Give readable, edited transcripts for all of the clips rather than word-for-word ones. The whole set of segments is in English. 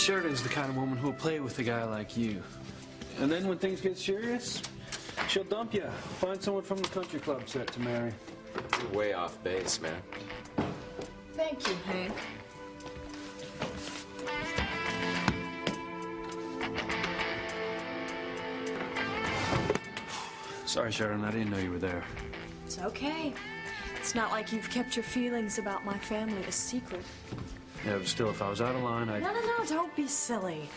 Sheridan's the kind of woman who'll play with a guy like you. And then when things get serious, she'll dump you. Find someone from the country club set to marry. You're way off base, man. Thank you, Hank. Sorry, Sheridan, I didn't know you were there. It's okay. It's not like you've kept your feelings about my family a secret. Yeah, but still, if I was out of line, I'd... No, don't be silly.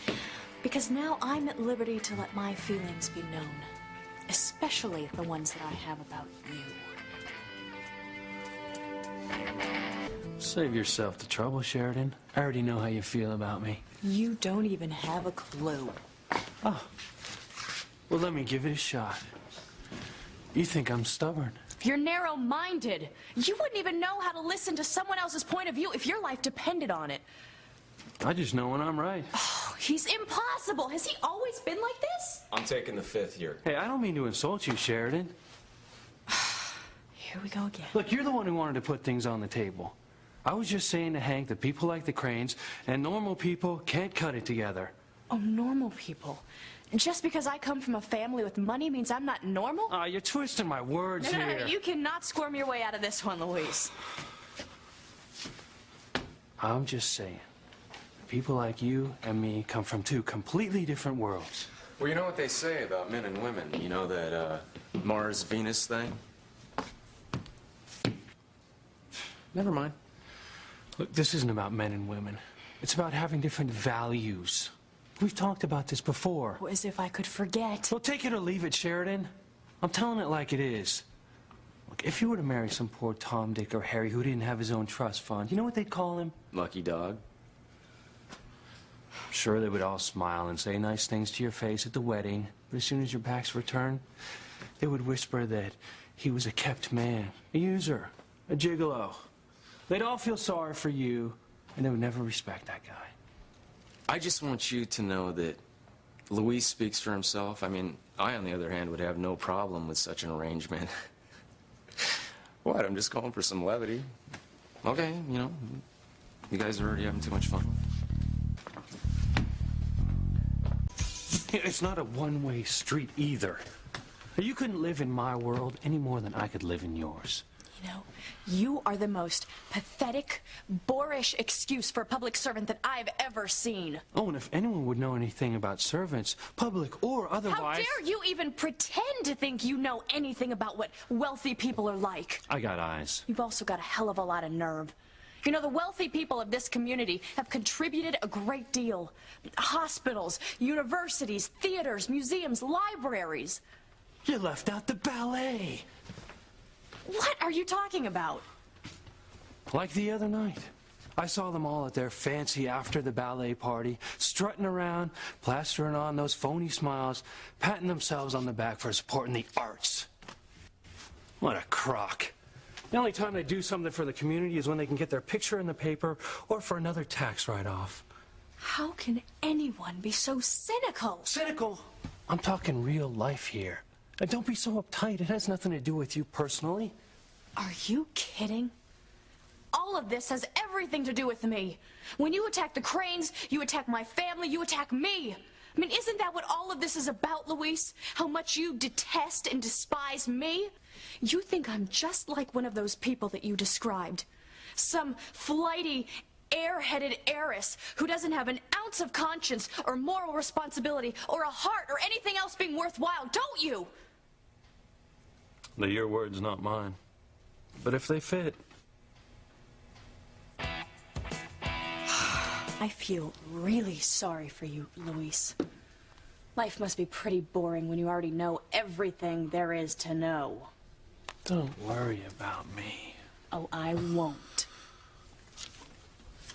Because now I'm at liberty to let my feelings be known. Especially the ones that I have about you. Save yourself the trouble, Sheridan. I already know how you feel about me. You don't even have a clue. Oh. Well, let me give it a shot. You think I'm stubborn? You're narrow-minded. You wouldn't even know how to listen to someone else's point of view if your life depended on it. I just know when I'm right. Oh, he's impossible. Has he always been like this? I'm taking the 5th year. Hey, I don't mean to insult you, Sheridan. Here we go again. Look, you're the one who wanted to put things on the table. I was just saying to Hank that people like the Cranes and normal people can't cut it together. Oh, normal people? Just because I come from a family with money means I'm not normal? You're twisting my words here. No, you cannot squirm your way out of this one, Luis. I'm just saying. People like you and me come from two completely different worlds. Well, you know what they say about men and women? You know that Mars-Venus thing? Never mind. Look, this isn't about men and women. It's about having different values. We've talked about this before. Oh, as if I could forget. Well, take it or leave it, Sheridan. I'm telling it like it is. Look, if you were to marry some poor Tom, Dick, or Harry who didn't have his own trust fund, you know what they'd call him? Lucky dog. Sure, they would all smile and say nice things to your face at the wedding, but as soon as your backs were turned, they would whisper that he was a kept man, a user, a gigolo. They'd all feel sorry for you, and they would never respect that guy. I just want you to know that Luis speaks for himself. I mean, I, on the other hand, would have no problem with such an arrangement. What? I'm just calling for some levity. Okay, you know, you guys are already having too much fun. It's not a one-way street either. You couldn't live in my world any more than I could live in yours. You know, you are the most pathetic, boorish excuse for a public servant that I've ever seen. Oh, and if anyone would know anything about servants, public or otherwise... How dare you even pretend to think you know anything about what wealthy people are like? I got eyes. You've also got a hell of a lot of nerve. You know, the wealthy people of this community have contributed a great deal. Hospitals, universities, theaters, museums, libraries. You left out the ballet. What are you talking about? Like the other night. I saw them all at their fancy after the ballet party, strutting around, plastering on those phony smiles, patting themselves on the back for supporting the arts. What a crock. The only time they do something for the community is when they can get their picture in the paper or for another tax write-off. How can anyone be so cynical? Cynical? I'm talking real life here. And don't be so uptight. It has nothing to do with you personally. Are you kidding? All of this has everything to do with me. When you attack the Cranes, you attack my family, you attack me. I mean, isn't that what all of this is about, Luis? How much you detest and despise me? You think I'm just like one of those people that you described. Some flighty, airheaded heiress who doesn't have an ounce of conscience or moral responsibility or a heart or anything else being worthwhile, don't you? They're your words, not mine. But if they fit... I feel really sorry for you, Luis. Life must be pretty boring when you already know everything there is to know. Don't worry about me. Oh, I won't.